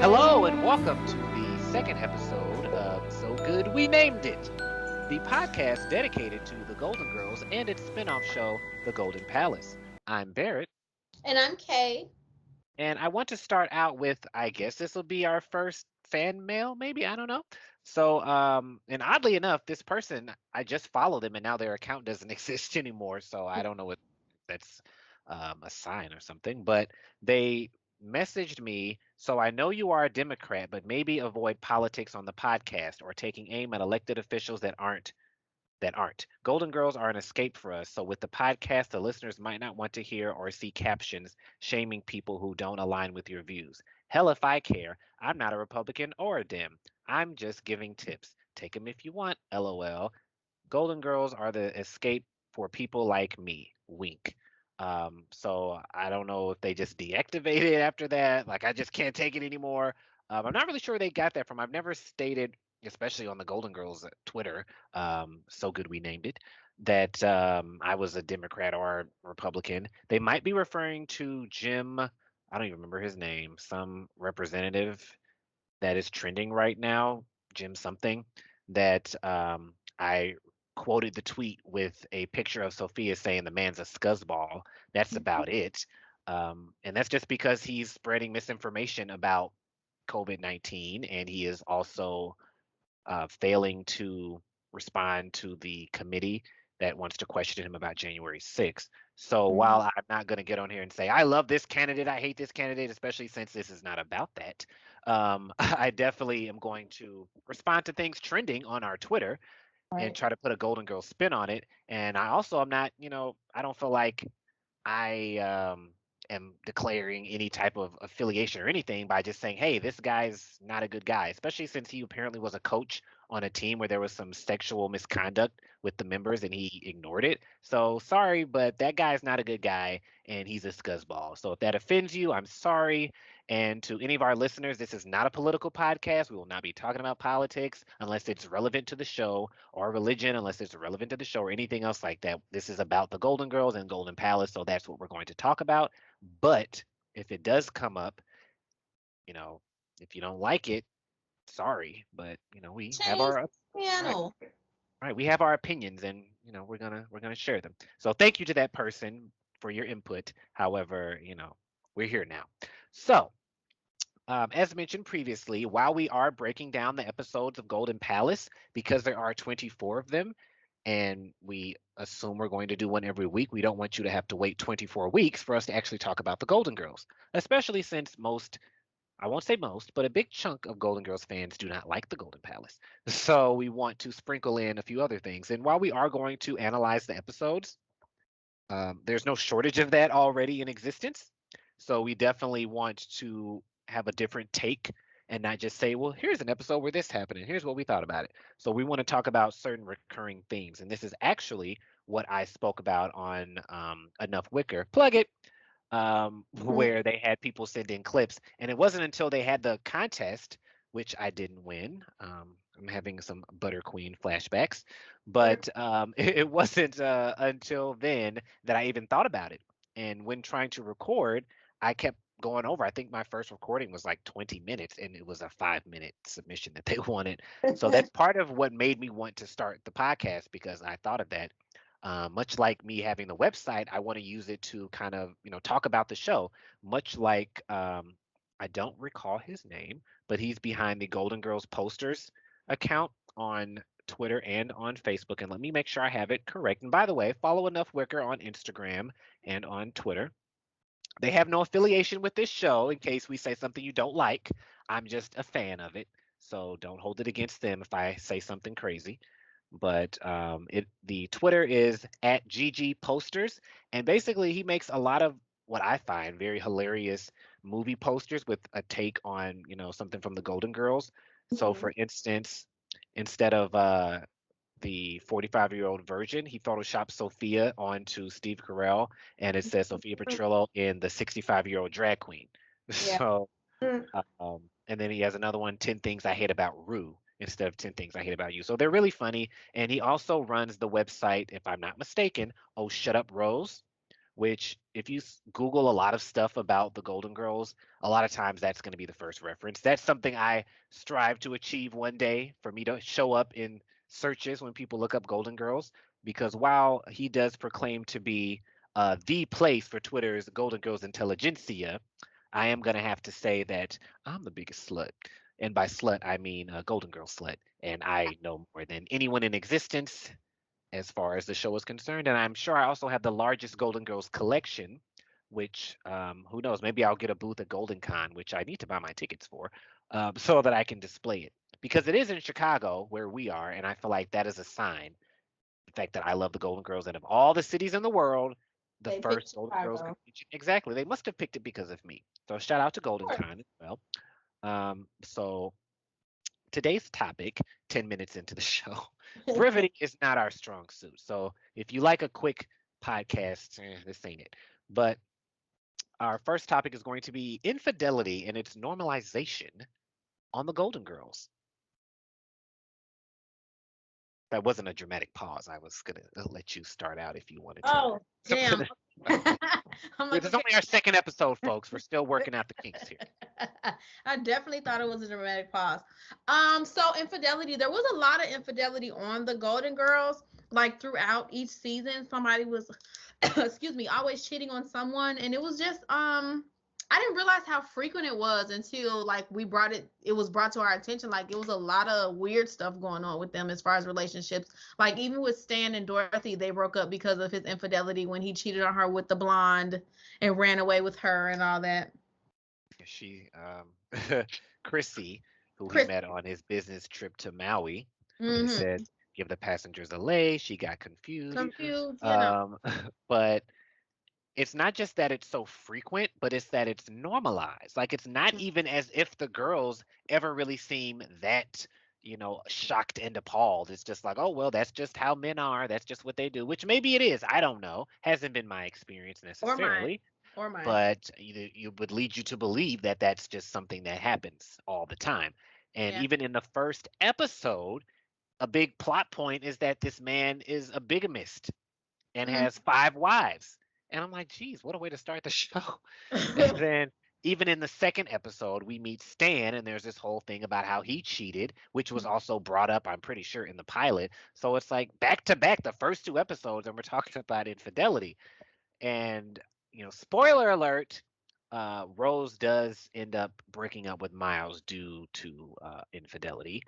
Hello and welcome to the second episode of So Good We Named It, the podcast dedicated to the Golden Girls and its spin-off show, The Golden Palace. I'm Barrett, And I'm Kay. and I want to start out with, I guess this will be our first fan mail, maybe, I don't know. And oddly enough, this person, I just followed them and now their account doesn't exist anymore, so I don't know if that's a sign or something, but they messaged me. So I know you are a Democrat, but maybe avoid politics on the podcast or taking aim at elected officials that aren't. Golden Girls are an escape for us. So with the podcast, the listeners might not want to hear or see captions shaming people who don't align with your views. Hell, if I care, I'm not a Republican or a Dem. I'm just giving tips. Take them if you want, LOL. Golden Girls are the escape for people like me. Wink. So I don't know if they just deactivated after that. Like I just can't take it anymore. I'm not really sure where they got that from. I've never stated, especially on the Golden Girls Twitter, so good we named it, that I was a Democrat or a Republican. They might be referring to Jim. I don't even remember his name. Some representative that is trending right now, Jim something, that I quoted the tweet with a picture of Sophia saying the man's a scuzzball. That's about it. And that's just because he's spreading misinformation about COVID-19 and he is also failing to respond to the committee that wants to question him about January 6th. So while I'm not going to get on here and say, I love this candidate, I hate this candidate, especially since this is not about that, I definitely am going to respond to things trending on our Twitter and Right. try to put a Golden Girl spin on it. And I also am not, I don't feel like I am declaring any type of affiliation or anything by just saying, hey, this guy's not a good guy, especially since he apparently was a coach on a team where there was some sexual misconduct with the members and he ignored it. So sorry, but that guy's not a good guy and he's a scuzzball. So if that offends you, I'm sorry. And to any of our listeners, this is not a political podcast. We will not be talking about politics unless it's relevant to the show, or religion unless it's relevant to the show, or anything else like that. This is about the Golden Girls and Golden Palace, so that's what we're going to talk about. But if it does come up, you know, if you don't like it, sorry, but we have Change our the right, channel. right, we have our opinions, and we're gonna share them. So thank you to that person for your input. However, we're here now. So as mentioned previously, while we are breaking down the episodes of Golden Palace, because there are 24 of them, and we assume we're going to do one every week, we don't want you to have to wait 24 weeks for us to actually talk about the Golden Girls, especially since I won't say most, but a big chunk of Golden Girls fans do not like the Golden Palace. So we want to sprinkle in a few other things. And while we are going to analyze the episodes, there's no shortage of that already in existence. So we definitely want to have a different take and not just say, well, here's an episode where this happened and here's what we thought about it. So we want to talk about certain recurring themes. And this is actually what I spoke about on Enough Wicker. Plug it. Mhm. Where they had people send in clips. And it wasn't until they had the contest, which I didn't win. I'm having some Butter Queen flashbacks, but it wasn't until then that I even thought about it. And when trying to record, I kept going over. I think my first recording was like 20 minutes, and it was a 5 minute submission that they wanted. So that's part of what made me want to start the podcast because I thought of that. Much like me having the website, I want to use it to kind of, talk about the show. Much like I don't recall his name, but he's behind the Golden Girls posters account on Twitter and on Facebook. And let me make sure I have it correct. And by the way, follow Enough Wicker on Instagram and on Twitter. They have no affiliation with this show in case we say something you don't like. I'm just a fan of it. So don't hold it against them if I say something crazy. But the Twitter is at GG Posters. And basically he makes a lot of what I find very hilarious movie posters with a take on, something from the Golden Girls. So Mhm. for instance, instead of the 45-year-old virgin, he photoshopped Sophia onto Steve Carell, and it says Sophia Petrillo in the 65-year-old drag queen. Yeah. So, Mm. and then he has another one, 10 Things I Hate About Rue, instead of 10 Things I Hate About You. So they're really funny. And he also runs the website, if I'm not mistaken, Oh Shut Up Rose, which if you Google a lot of stuff about the Golden Girls, a lot of times that's going to be the first reference. That's something I strive to achieve one day, for me to show up in searches when people look up Golden Girls, because while he does proclaim to be the place for Twitter's Golden Girls intelligentsia, I am going to have to say that I'm the biggest slut. And by slut, I mean Golden Girl slut. And I know more than anyone in existence as far as the show is concerned. And I'm sure I also have the largest Golden Girls collection, which, who knows, maybe I'll get a booth at Golden Con, which I need to buy my tickets for, so that I can display it. Because it is in Chicago where we are, and I feel like that is a sign, the fact that I love the Golden Girls, and of all the cities in the world, the They picked first Golden Girls Chicago. convention. Exactly. They must have picked it because of me. So shout out to Golden Of Con as well. So today's topic, 10 minutes into the show, course. brevity is not our strong suit. So if you like a quick podcast, this ain't it. But our first topic is going to be infidelity and its normalization on the Golden Girls. That wasn't a dramatic pause. I was going to let you start out if you wanted to. Oh, damn. I'm like, This is only our second episode, folks. We're still working out the kinks here. I definitely thought it was a dramatic pause. So infidelity, there was a lot of infidelity on the Golden Girls. Like throughout each season, somebody was, excuse me, always cheating on someone, and it was just I didn't realize how frequent it was until like it was brought to our attention. Like it was a lot of weird stuff going on with them as far as relationships. Like even with Stan and Dorothy, they broke up because of his infidelity when he cheated on her with the blonde and ran away with her and all that. She, Chrissy, who he Chris, met on his business trip to Maui, he mm-hmm, said, give the passengers a lay. She got confused. confused, Um, but it's not just that it's so frequent, but it's that it's normalized. Like it's not even as if the girls ever really seem that, shocked and appalled. It's just like, oh, well, that's just how men are. That's just what they do, which maybe it is. I don't know. Hasn't been my experience or mine, necessarily, or mine. but you would lead you to believe that that's just something that happens all the time. And Yeah. even in the first episode, a big plot point is that this man is a bigamist and Mm-hmm. has 5 wives. And I'm like, geez, what a way to start the show. And then even in the second episode, we meet Stan, and there's this whole thing about how he cheated, which was also brought up, I'm pretty sure, in the pilot. So it's like back to back, the first 2 episodes, and we're talking about infidelity. And, spoiler alert, Rose does end up breaking up with Miles due to infidelity.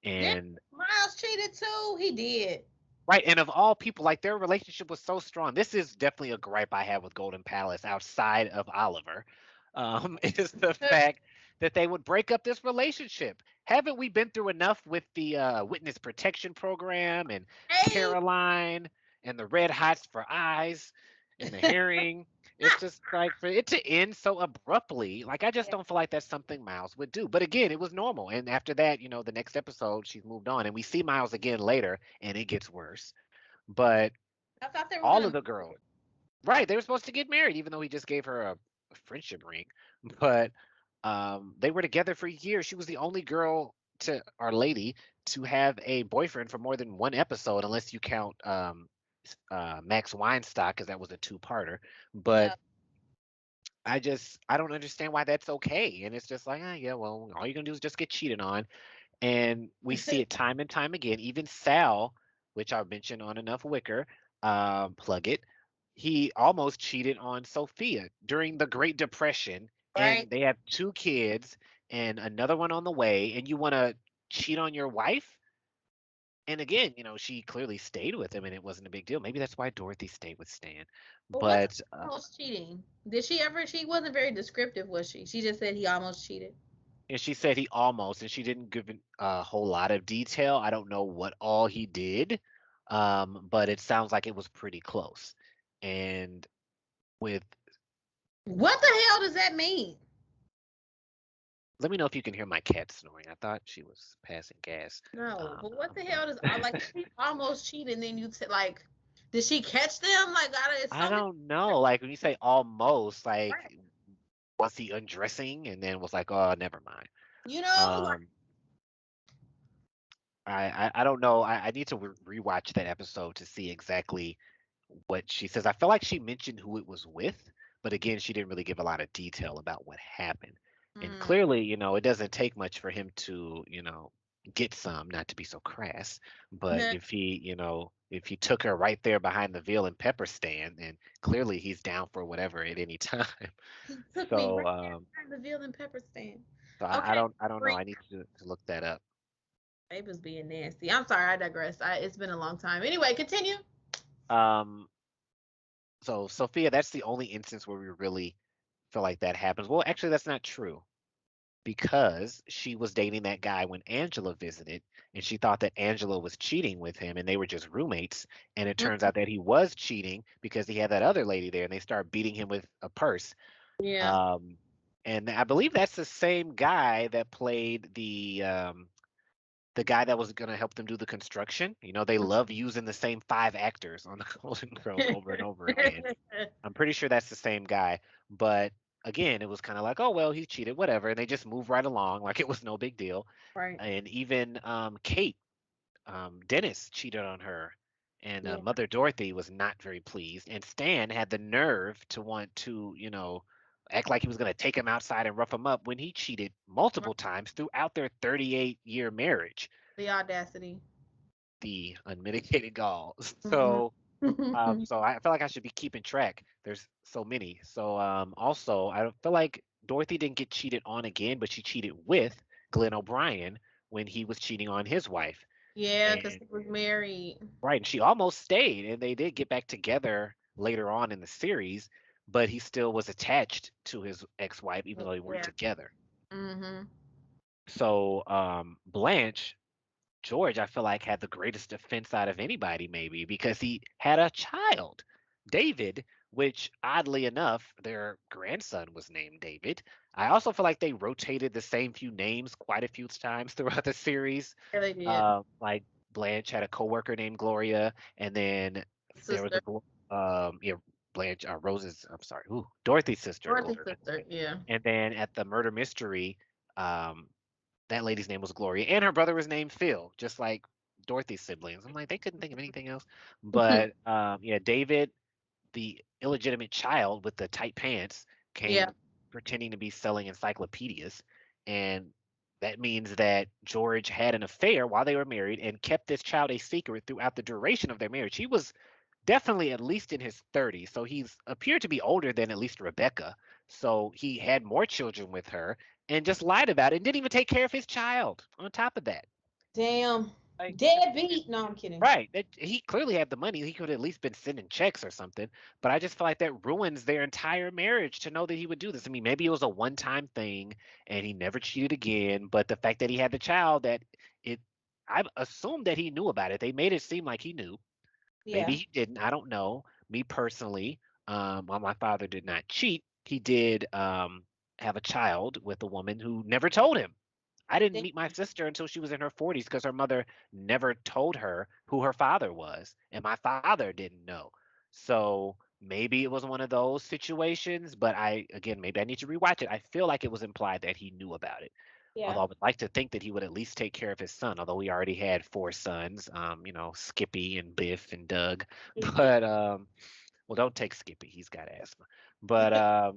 Yeah, And Miles cheated too. He did. right, and of all people, like their relationship was so strong. This is definitely a gripe I have with Golden Palace outside of Oliver, is the fact that they would break up this relationship. Haven't we been through enough with the witness protection program and Hey, Caroline and the red hots for eyes and the herring? It's just like for it to end so abruptly, like I just yeah, don't feel like that's something Miles would do. But again, it was normal. And after that, the next episode, she's moved on, and we see Miles again later, and it gets worse. But I thought they were all gonna. of the girls, right? They were supposed to get married, even though he just gave her a friendship ring. But they were together for years. She was the only girl to Our Lady to have a boyfriend for more than one episode, unless you count Max Weinstock, because that was a two-parter. But Yeah. I don't understand why that's okay. And it's just like, yeah, well, all you're gonna do is just get cheated on. And we see it time and time again. Even Sal, which I mentioned on Enough Wicker, plug it. He almost cheated on Sophia during the Great Depression, Right. and they have 2 kids and another one on the way. And you want to cheat on your wife? And again, she clearly stayed with him, and it wasn't a big deal. Maybe that's why Dorothy stayed with Stan. But what's But almost cheating? Did she ever? She wasn't very descriptive, was she? She just said he almost cheated. and she said he almost, and she didn't give a whole lot of detail. I don't know what all he did, but it sounds like it was pretty close. And with, What the hell does that mean? let me know if you can hear my cat snoring. I thought she was passing gas. No, Um, but what the hell does I like? He almost cheated, and then like, did she catch them? Like, it's I so many. don't know. Like when you say almost, Right. like was he undressing and then was like, oh, never mind. Like, Um, I don't know. I need to rewatch that episode to see exactly what she says. I feel like she mentioned who it was with, but again, she didn't really give a lot of detail about what happened. And Mm. clearly, it doesn't take much for him to, get some, not to be so crass, but if he took her right there behind the veal and pepper stand, then clearly he's down for whatever at any time. He took me So, right there behind the veal and pepper stand. so I Okay, don't know. Bree. I need to look that up. Babe was being nasty. I'm sorry, I digress. It's been a long time. Anyway, continue. Um, so Sophia, that's the only instance where we really feel like that happens. Well, actually, that's not true because she was dating that guy when Angela visited, and she thought that Angela was cheating with him, and they were just roommates. And it turns Mm, out that he was cheating because he had that other lady there, and they started beating him with a purse. yeah. Um, and I believe that's the same guy that played the guy that was going to help them do the construction. They love using the same five actors on the Golden Girls over and over again. I'm pretty sure that's the same guy. But again, it was kind of like, oh, well, he cheated, whatever. And they just move right along like it was no big deal. Right. And even Kate, Dennis cheated on her. And Yeah. Mother Dorothy was not very pleased. And Stan had the nerve to want to, act like he was going to take him outside and rough him up when he cheated Right. multiple times throughout their 38-year marriage. The audacity. The unmitigated gall. Hmm. So I feel like I should be keeping track. There's so many. So also I don't feel like Dorothy didn't get cheated on again, but she cheated with Glenn O'Brien when he was cheating on his wife. Yeah, because And he was married. right, and she almost stayed, and they did get back together later on in the series, but he still was attached to his ex-wife even though they weren't Yeah. together. Hmm. So Blanche George, I feel like, had the greatest defense out of anybody, maybe, because he had a child, David, which oddly enough, their grandson was named David. I also feel like they rotated the same few names quite a few times throughout the series. Yeah, they did. Like Blanche had a coworker named Gloria, and then there was Sister. yeah, Blanche, Rose's, I'm sorry, ooh, Dorothy's sister, Dorothy's Gloria. sister. Yeah. And then at the murder mystery, um, that lady's name was Gloria, and her brother was named Phil, just like Dorothy's siblings. I'm like, they couldn't think of anything else. But yeah, David, the illegitimate child with the tight pants, Yeah. came pretending to be selling encyclopedias, and that means that George had an affair while they were married and kept this child a secret throughout the duration of their marriage. He was definitely at least in his 30s. So he's appeared to be older than at least Rebecca. So he had more children with her and just lied about it and didn't even take care of his child on top of that. Damn. Like, Deadbeat. No, I'm kidding. right. That, he clearly had the money. He could have at least been sending checks or something. But I just feel like that ruins their entire marriage to know that he would do this. I mean, maybe it was a one-time thing and he never cheated again. But the fact that he had the child, that it, I assumed that he knew about it. They made it seem like he knew. Maybe Yeah. he didn't. I don't know. Me personally, while my father did not cheat, he did have a child with a woman who never told him. I didn't Damn. meet my sister until she was in her 40s because her mother never told her who her father was, and my father didn't know. So maybe it was one of those situations, but again, maybe I need to rewatch it. I feel like it was implied that he knew about it. Yeah. Although I would like to think that he would at least take care of his son, although he already had four sons, Skippy and Biff and Doug. But well, don't take Skippy, he's got asthma. But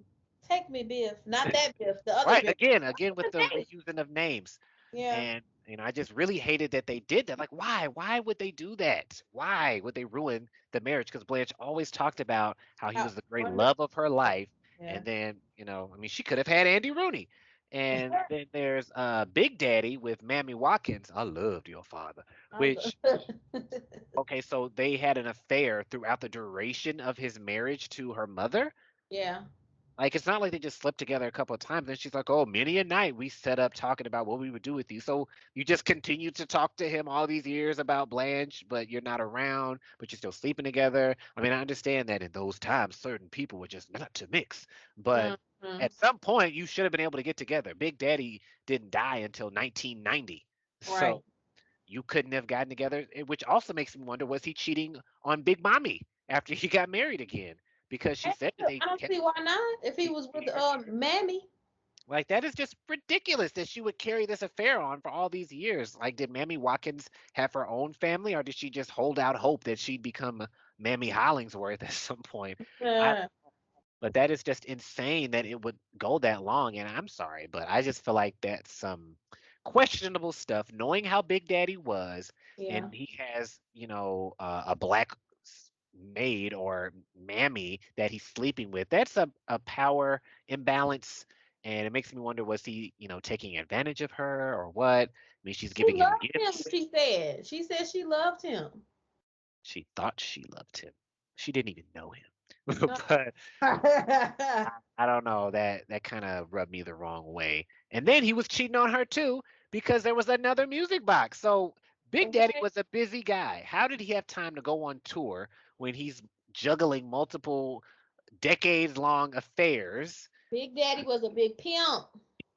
Take me, Biff. Not that Biff. The other right, Biff. again with What's the his name? reusing of names. Yeah. And I just really hated that they did that. Like, why? Why would they do that? Why would they ruin the marriage? Because Blanche always talked about how he How was the great wonderful. love of her life. Yeah. And then, I mean, she could have had Andy Rooney. And then there's Big Daddy with Mammy Watkins. I loved your father. I love. Which, okay, so they had an affair throughout the duration of his marriage to her mother. Yeah. Like, it's not like they just slept together a couple of times. Then she's like, "Oh, many a night we set up talking about what we would do with you." So you just continue to talk to him all these years about Blanche, but you're not around, but you're still sleeping together. I mean, I understand that in those times, certain people were just not to mix. But Hmm. at some point, you should have been able to get together. Big Daddy didn't die until 1990. Right. So you couldn't have gotten together, which also makes me wonder, was he cheating on Big Mommy after he got married again? Because she Heck, said that they I don't kept see why not. If he was with together. Mammy. Like, that is just ridiculous that she would carry this affair on for all these years. Like, did Mammy Watkins have her own family, or did she just hold out hope that she'd become Mammy Hollingsworth at some point. I Uh, but that is just insane that it would go that long. And I'm sorry, but I just feel like that's some questionable stuff. Knowing how Big Daddy was, yeah. and he has, a black maid or mammy that he's sleeping with. That's a power imbalance. And it makes me wonder, was he, taking advantage of her or what? I mean, she's She giving him loved him, gifts. she said. She said she loved him. She thought she loved him. She didn't even know him. No. But I don't know. That kind of rubbed me the wrong way. And then he was cheating on her too because there was another music box. So Big Daddy Okay. was a busy guy. How did he have time to go on tour when he's juggling multiple decades long affairs? Big Daddy was a big pimp.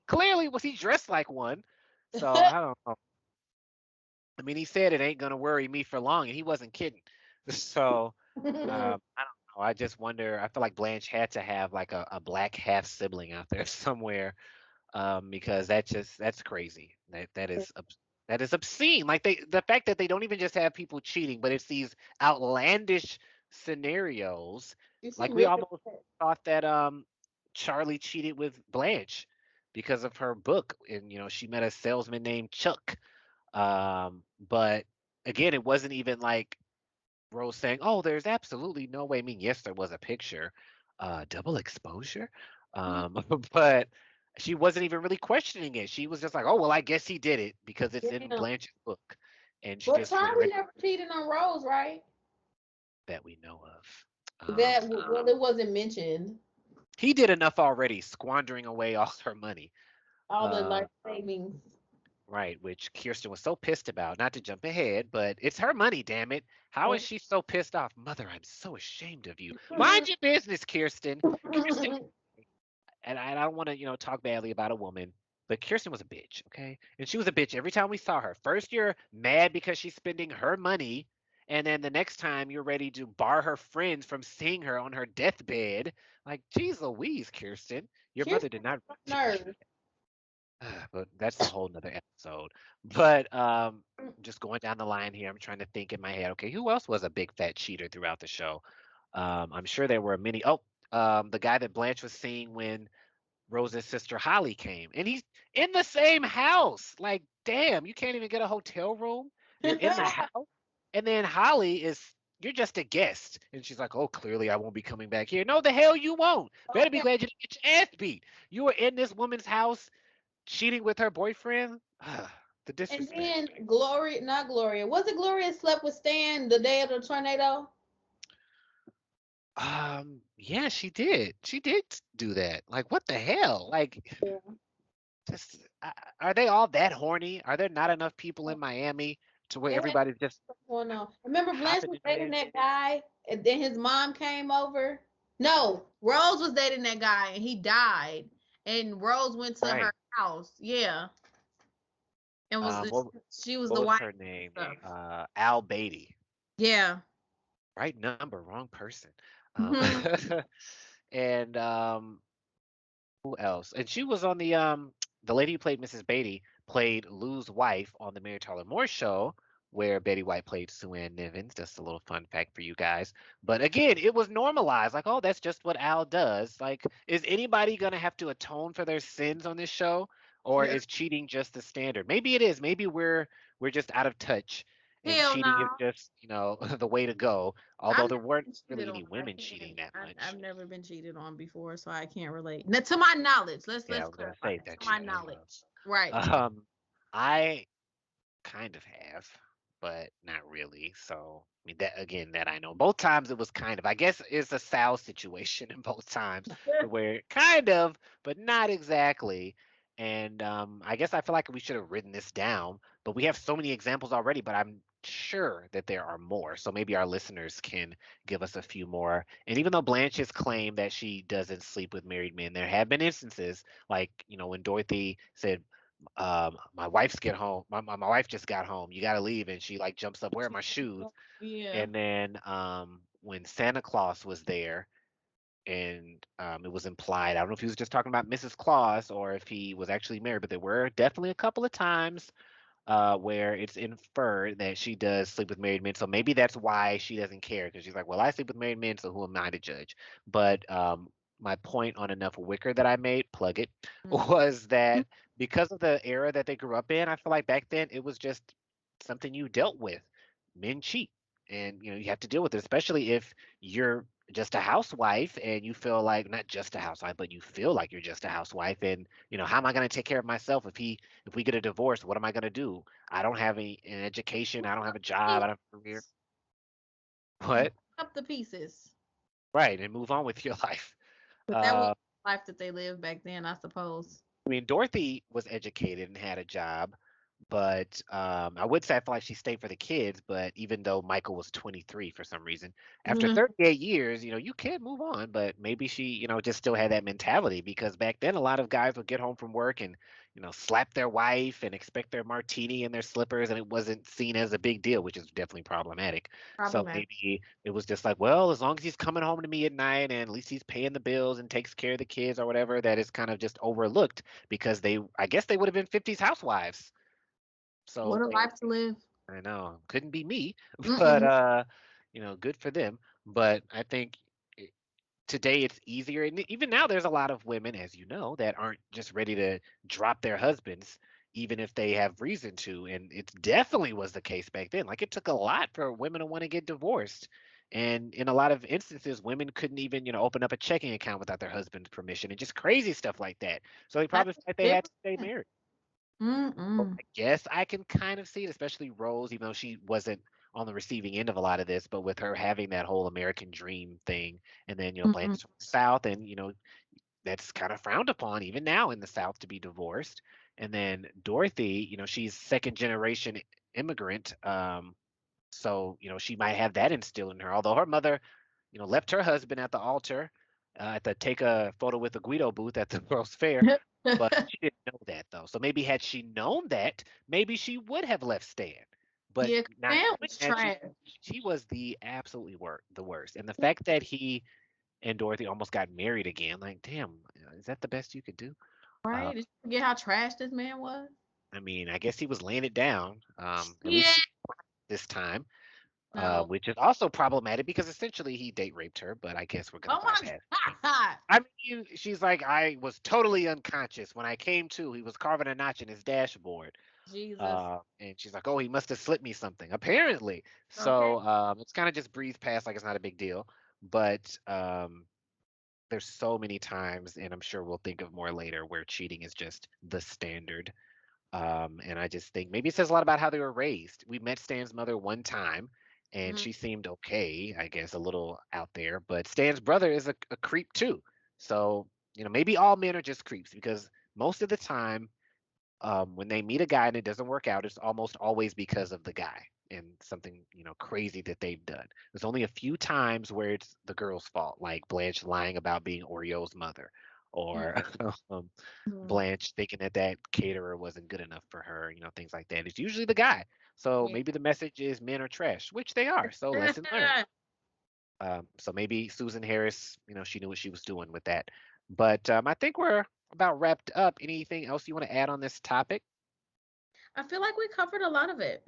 Clearly, was he dressed like one? So I don't know. I mean, he said it ain't gonna worry me for long, and he wasn't kidding. So I don't know. I just wonder. I feel like Blanche had to have like a black half sibling out there somewhere, because that's crazy. That is obscene. Like the fact that they don't even just have people cheating, but it's these outlandish scenarios. You seem Like we really almost upset. thought that Charlie cheated with Blanche because of her book, and she met a salesman named Chuck. But again, it wasn't even like Rose saying, "Oh, there's absolutely no way." I mean, yes, there was a picture, double exposure, Mhm. but she wasn't even really questioning it. She was just like, "Oh, well, I guess he did it because it's in Yeah. Blanche's book," and she But just Charlie resurrected never cheated on Rose, right? that we know of. Well, it wasn't mentioned. He did enough already, squandering away all her money. All the Uh, life savings. right, which Kirsten was so pissed about. Not to jump ahead, but it's her money, damn it. How is she so pissed off? Mother, I'm so ashamed of you. Mind your business, Kirsten. Kirsten, and I don't want to, talk badly about a woman, but Kirsten was a bitch, okay? And she was a bitch every time we saw her. First, you're mad because she's spending her money, and then the next time you're ready to bar her friends from seeing her on her deathbed. Like, geez Louise, Kirsten, your mother Kirsten did not was teach you. nerve. But that's a whole nother episode. But just going down the line here, I'm trying to think in my head. Okay, who else was a big fat cheater throughout the show? I'm sure there were many. Oh, the guy that Blanche was seeing when Rose's sister Holly came, and he's in the same house. Like, damn, you can't even get a hotel room. You're in the house, and then Holly is. You're just a guest. And she's like, oh, clearly I won't be coming back here. No, the hell you won't. Better be Okay. glad you didn't get your ass beat. You were in this woman's house cheating with her boyfriend. The And disrespect. then Gloria, not Gloria. Was it Gloria slept with Stan the day of the tornado? Yeah, she did. She did do that. Like, what the hell? Like, Yeah. just are they all that horny? Are there not enough people in Miami to where They had everybody's just stuff going on. Remember Blanche hopping was in dating there? that guy, and then his mom came over. No, Rose was dating that guy, and he died. And Rose went to her Right. house. Yeah, and was Um, what she was what the was wife her name? and stuff. Al Beatty. Yeah. Right number, wrong person. Um, Hmm. and who else? And she was on the lady who played Mrs. Beatty played Lou's wife on the Mary Tyler Moore show, where Betty White played Sue Ann Nivens. Just a little fun fact for you guys. But again, it was normalized. Like, oh, that's just what Al does. Like, is anybody gonna have to atone for their sins on this show, or is cheating just the standard? Maybe it is. Maybe we're just out of touch, and Hell cheating is no. just the way to go. Although I've there never weren't been really cheated on. any I women cheating can't. that much. I've never been cheated on before, so I can't relate. Now, to my knowledge, Yeah, I let's was gonna clarify say that. To that my you know knowledge, of. right? Um, I kind of have, but not really. So, I mean, that again, that I know. Both times it was kind of. I guess it's a Sal situation in both times, to where kind of, but not exactly. And I guess I feel like we should have written this down, but we have so many examples already. But I'm sure that there are more. So maybe our listeners can give us a few more. And even though Blanche has claimed that she doesn't sleep with married men, there have been instances like when Dorothy said my wife's get home my wife just got home, you got to leave, and she like jumps up, where are my shoes? Yeah. And then when Santa Claus was there, and it was implied, I don't know if he was just talking about Mrs. Claus or if he was actually married, but there were definitely a couple of times where it's inferred that she does sleep with married men. So maybe that's why she doesn't care because she's like, well, I sleep with married men, so who am I to judge? But my point on Enough Wicker that I made, plug it, Mm. was that because of the era that they grew up in, I feel like back then it was just something you dealt with. Men cheat, and you have to deal with it, especially if you're just a housewife and you feel like not just a housewife, but you feel like you're just a housewife, and how am I going to take care of myself if we get a divorce? What am I going to do? I don't have an education. I don't have a job. I don't have a career. And What? pick up the pieces. Right, and move on with your life. But that was Uh, the life that they lived back then, I suppose. I mean, Dorothy was educated and had a job, but I would say I feel like she stayed for the kids. But even though Michael was 23 for some reason, after Mhm. 38 years, you can move on. But maybe she, just still had that mentality because back then a lot of guys would get home from work and, slap their wife and expect their martini and their slippers, and it wasn't seen as a big deal, which is definitely problematic. So Problematic. maybe it was just like, well, as long as he's coming home to me at night and at least he's paying the bills and takes care of the kids or whatever, that is kind of just overlooked because I guess they would have been 50s housewives. What So a life to live. I know couldn't be me, but Mm-mm. good for them. But I think i- today it's easier, and even now there's a lot of women, as you know, that aren't just ready to drop their husbands, even if they have reason to. And it definitely was the case back then. Like it took a lot for women to want to get divorced. And in a lot of instances, women couldn't even, open up a checking account without their husband's permission and just crazy stuff like that. So they That's probably felt like they had to stay different. married. So Mm-mm. I guess I can kind of see it, especially Rose, even though she wasn't on the receiving end of a lot of this, but with her having that whole American dream thing, and then Blanche Mm-mm. is from the South, and that's kind of frowned upon even now in the South to be divorced. And then Dorothy, she's second generation immigrant, so she might have that instilled in her. Although her mother, left her husband at the altar, at the take a photo with the Guido booth at the World's Fair, but she didn't know that though. So maybe had she known that, maybe she would have left Stan. But Yeah, 'cause not Sam knowing was that, trash. she was the absolutely the worst. And the fact that he and Dorothy almost got married again, like, damn, is that the best you could do? Uh, Right? Did you forget how trash this man was? I mean, I guess he was laying it down. At least Yeah. she this time, No. which is also problematic because essentially he date raped her. But I guess we're gonna Oh my bypass. God. I mean, she's like, I was totally unconscious when I came to. He was carving a notch in his dashboard, Jesus. and she's like, oh, he must have slipped me something, apparently. Okay. So it's kind of just breezed past like it's not a big deal. But there's so many times, and I'm sure we'll think of more later, where cheating is just the standard. And I just think maybe it says a lot about how they were raised. We met Stan's mother one time, and Mhm. she seemed okay, I guess, a little out there. But Stan's brother is a creep too. So, maybe all men are just creeps because most of the time, when they meet a guy and it doesn't work out, it's almost always because of the guy and something, crazy that they've done. There's only a few times where it's the girl's fault, like Blanche lying about being Oreo's mother, or um, Mhm. Blanche thinking that that caterer wasn't good enough for her, things like that. It's usually the guy. So Yeah. maybe the message is men are trash, which they are. So lesson learned. So maybe Susan Harris, she knew what she was doing with that. But I think we're about wrapped up. Anything else you want to add on this topic? I feel like we covered a lot of it.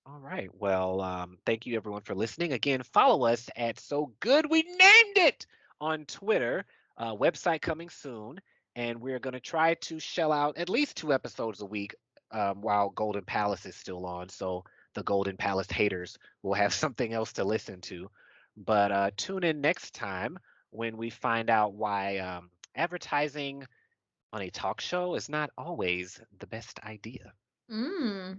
All right. Well, thank you everyone for listening. Again, follow us at So Good We Named It on Twitter. Website coming soon, and we're going to try to shell out at least 2 episodes a week while Golden Palace is still on. So the Golden Palace haters will have something else to listen to. But tune in next time when we find out why advertising on a talk show is not always the best idea. Mm.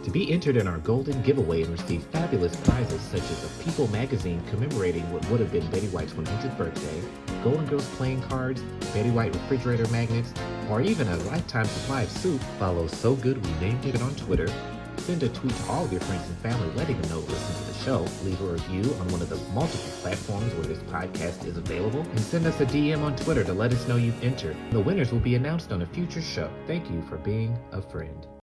To be entered in our golden giveaway and receive fabulous prizes such as a People magazine commemorating what would have been Betty White's 100th birthday, Golden Girls playing cards, Betty White refrigerator magnets, or even a lifetime supply of soup, follow So Good We Named It on Twitter. Send a tweet to all of your friends and family letting them know to listen to the show. Leave a review on one of the multiple platforms where this podcast is available. And send us a DM on Twitter to let us know you've entered. The winners will be announced on a future show. Thank you for being a friend.